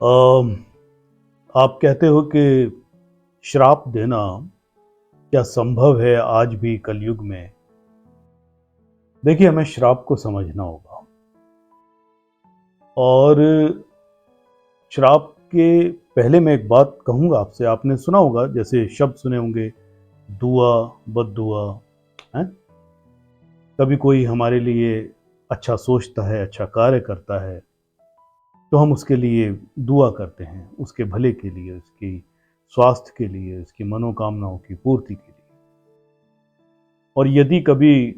अम, आप कहते हो कि श्राप देना क्या संभव है आज भी कलयुग में? देखिए, हमें श्राप को समझना होगा। और श्राप के पहले मैं एक बात कहूंगा आपसे। आपने सुना होगा, जैसे शब्द सुने होंगे, दुआ, बद्दुआ, है। कभी कोई हमारे लिए अच्छा सोचता है, अच्छा कार्य करता है, तो हम उसके लिए दुआ करते हैं, उसके भले के लिए, उसकी स्वास्थ्य के लिए, उसकी मनोकामनाओं की पूर्ति के लिए। और यदि कभी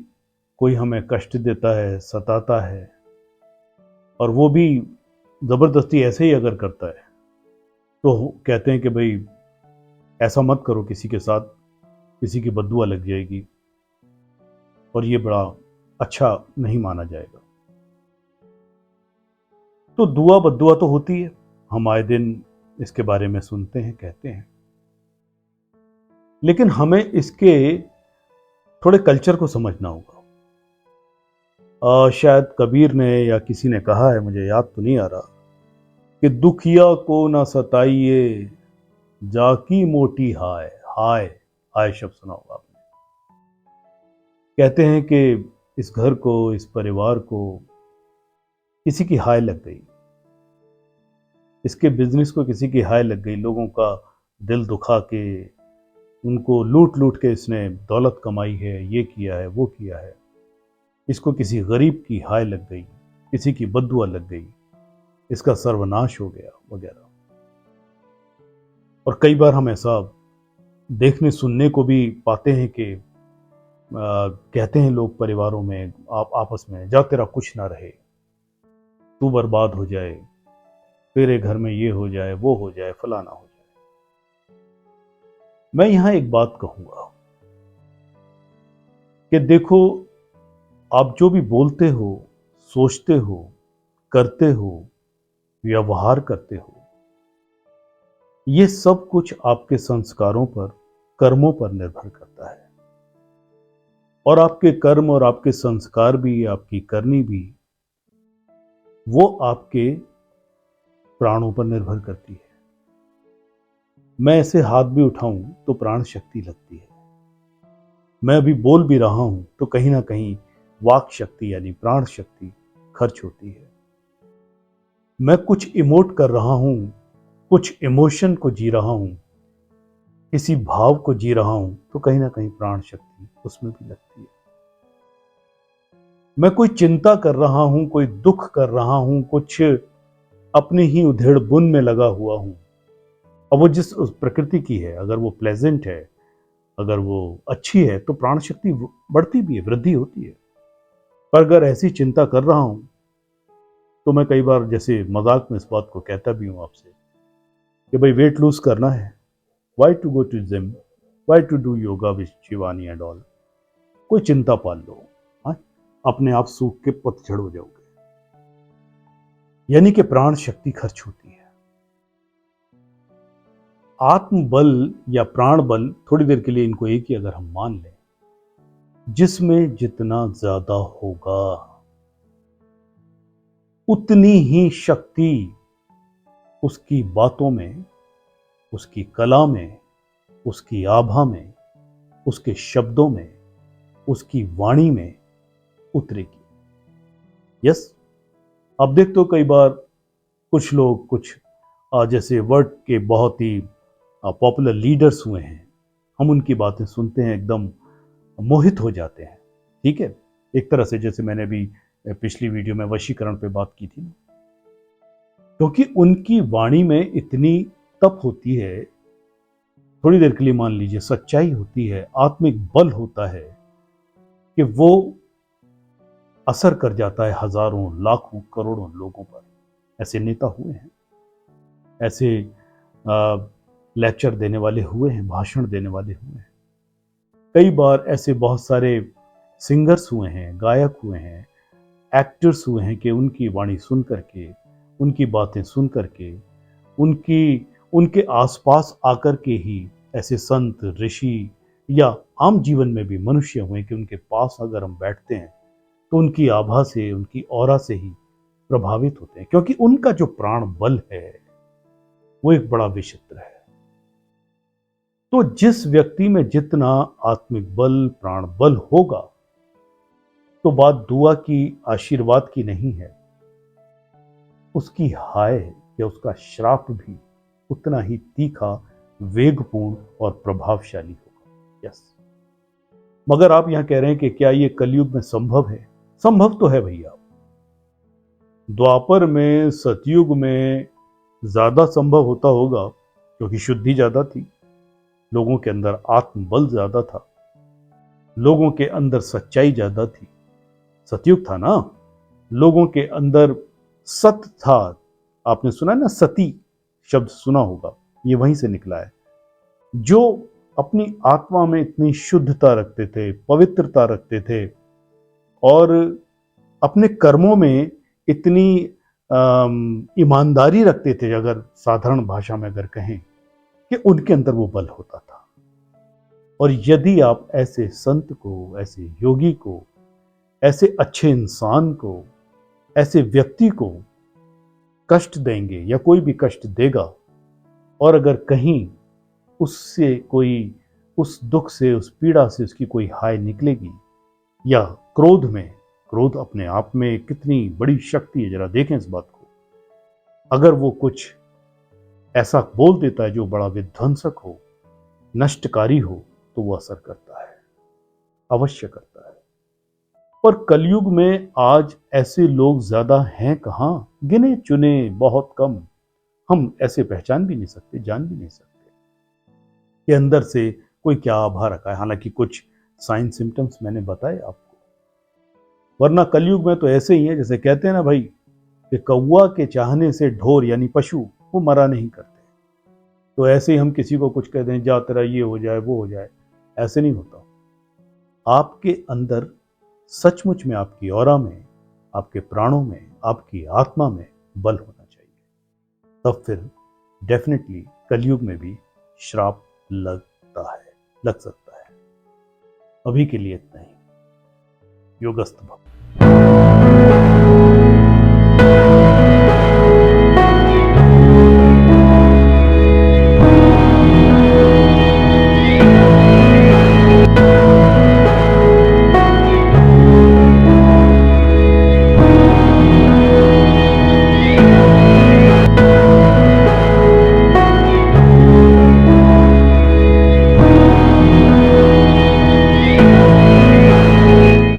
कोई हमें कष्ट देता है, सताता है, और वो भी ज़बरदस्ती ऐसे ही अगर करता है, तो कहते हैं कि भाई ऐसा मत करो किसी के साथ, किसी की बद्दुआ लग जाएगी, और ये बड़ा अच्छा नहीं माना जाएगा। तो दुआ बद्दुआ तो होती है, हम आए दिन इसके बारे में सुनते हैं, कहते हैं। लेकिन हमें इसके थोड़े कल्चर को समझना होगा। शायद कबीर ने या किसी ने कहा है, मुझे याद तो नहीं आ रहा, कि दुखिया को ना सताइए, जाकी मोटी हाय। हाय, हाय शब्द सुना होगा आपने। कहते हैं कि इस घर को, इस परिवार को किसी की हाय लग गई, इसके बिजनेस को किसी की हाय लग गई, लोगों का दिल दुखा के, उनको लूट लूट के इसने दौलत कमाई है, ये किया है, वो किया है, इसको किसी गरीब की हाय लग गई, किसी की बद्दुआ लग गई, इसका सर्वनाश हो गया, वगैरह। और कई बार हम ऐसा देखने सुनने को भी पाते हैं कि कहते हैं लोग परिवारों में, आप आपस में, जा तेरा कुछ ना रहे, तू बर्बाद हो जाए, तेरे घर में ये हो जाए, वो हो जाए, फलाना हो जाए। मैं यहां एक बात कहूंगा कि देखो, आप जो भी बोलते हो, सोचते हो, करते हो, व्यवहार करते हो, ये सब कुछ आपके संस्कारों पर, कर्मों पर निर्भर करता है। और आपके कर्म और आपके संस्कार भी, आपकी करनी भी, वो आपके प्राणों पर निर्भर करती है। मैं ऐसे हाथ भी उठाऊं तो प्राण शक्ति लगती है। मैं अभी बोल भी रहा हूं तो कहीं ना कहीं वाक शक्ति यानी प्राण शक्ति खर्च होती है। मैं कुछ इमोट कर रहा हूं, कुछ इमोशन को जी रहा हूं, किसी भाव को जी रहा हूं, तो कहीं ना कहीं प्राण शक्ति उसमें भी लगती है। मैं कोई चिंता कर रहा हूं, कोई दुख कर रहा हूं, कुछ अपनी ही उधेड़ बुन में लगा हुआ हूं, अब वो जिस उस प्रकृति की है, अगर वो प्लेजेंट है, अगर वो अच्छी है, तो प्राण शक्ति बढ़ती भी है, वृद्धि होती है। पर अगर ऐसी चिंता कर रहा हूं, तो मैं कई बार जैसे मजाक में इस बात को कहता भी हूं आपसे कि भाई वेट लूज करना है, why to go to gym, why to do yoga with Shivani and all. कोई चिंता पाल लो, हाँ? अपने आप सूख के पतझड़ हो जाओगे। यानी कि प्राण शक्ति खर्च होती है। आत्मबल या प्राण बल, थोड़ी देर के लिए इनको एक ही अगर हम मान लें, जिसमें जितना ज्यादा होगा उतनी ही शक्ति उसकी बातों में, उसकी कला में, उसकी आभा में, उसके शब्दों में, उसकी वाणी में उतरेगी। यस। अब देखते हो कई बार कुछ लोग, कुछ जैसे वर्ल्ड के बहुत ही पॉपुलर लीडर्स हुए हैं, हम उनकी बातें सुनते हैं, एकदम मोहित हो जाते हैं। ठीक है, एक तरह से जैसे मैंने भी पिछली वीडियो में वशीकरण पे बात की थी, क्योंकि उनकी वाणी में इतनी तप होती है, थोड़ी देर के लिए मान लीजिए सच्चाई होती है, आत्मिक बल होता है, कि वो असर कर जाता है हजारों, लाखों, करोड़ों लोगों पर। ऐसे नेता हुए हैं, ऐसे लेक्चर देने वाले हुए हैं, भाषण देने वाले हुए हैं। कई बार ऐसे बहुत सारे सिंगर्स हुए हैं, गायक हुए हैं, एक्टर्स हुए हैं कि उनकी वाणी सुन करके, उनकी बातें सुन करके, उनकी उनके आसपास आकर के ही ऐसे संत, ऋषि या आम जीवन में भी मनुष्य हुए कि उनके पास अगर हम बैठते हैं तो उनकी आभा से, उनकी ऑरा से ही प्रभावित होते हैं, क्योंकि उनका जो प्राण बल है वो एक बड़ा विचित्र है। तो जिस व्यक्ति में जितना आत्मिक बल, प्राण बल होगा, तो बात दुआ की, आशीर्वाद की नहीं है, उसकी हाय या उसका श्राप भी उतना ही तीखा, वेगपूर्ण और प्रभावशाली होगा। यस, मगर आप यहां कह रहे हैं कि क्या ये कलयुग में संभव है? संभव तो है भैया। द्वापर में, सतयुग में ज्यादा संभव होता होगा क्योंकि शुद्धि ज्यादा थी, लोगों के अंदर आत्मबल ज्यादा था, लोगों के अंदर सच्चाई ज्यादा थी। सतयुग था ना, लोगों के अंदर सत्य था। आपने सुना है ना, सती शब्द सुना होगा, ये वहीं से निकला है। जो अपनी आत्मा में इतनी शुद्धता रखते थे, पवित्रता रखते थे और अपने कर्मों में इतनी ईमानदारी रखते थे, अगर साधारण भाषा में अगर कहें, कि उनके अंदर वो बल होता था। और यदि आप ऐसे संत को, ऐसे योगी को, ऐसे अच्छे इंसान को, ऐसे व्यक्ति को कष्ट देंगे या कोई भी कष्ट देगा, और अगर कहीं उससे कोई, उस दुख से, उस पीड़ा से उसकी कोई हाय निकलेगी, या क्रोध में, क्रोध अपने आप में कितनी बड़ी शक्ति है, जरा देखें इस बात को। अगर वो कुछ ऐसा बोल देता है जो बड़ा विध्वंसक हो, नष्टकारी हो, तो वो असर करता है, अवश्य करता है। पर कलयुग में आज ऐसे लोग ज्यादा हैं कहां, गिने चुने, बहुत कम। हम ऐसे पहचान भी नहीं सकते, जान भी नहीं सकते कि अंदर से कोई क्या आभा रखा है। हालांकि कुछ साइन सिम्टम्स मैंने बताए आपको, वरना कलयुग में तो ऐसे ही है, जैसे कहते हैं ना भाई, कि कौवा के चाहने से ढोर यानी पशु वो मरा नहीं करते। तो ऐसे ही हम किसी को कुछ कह दें, जा तेरा ये हो जाए, वो हो जाए, ऐसे नहीं होता। आपके अंदर सचमुच में, आपकी ऑरा में, आपके प्राणों में, आपकी आत्मा में बल होना चाहिए, तब फिर डेफिनेटली कलयुग में भी श्राप लगता है, लग सकता है। अभी के लिए इतना ही। योगस्थ भव।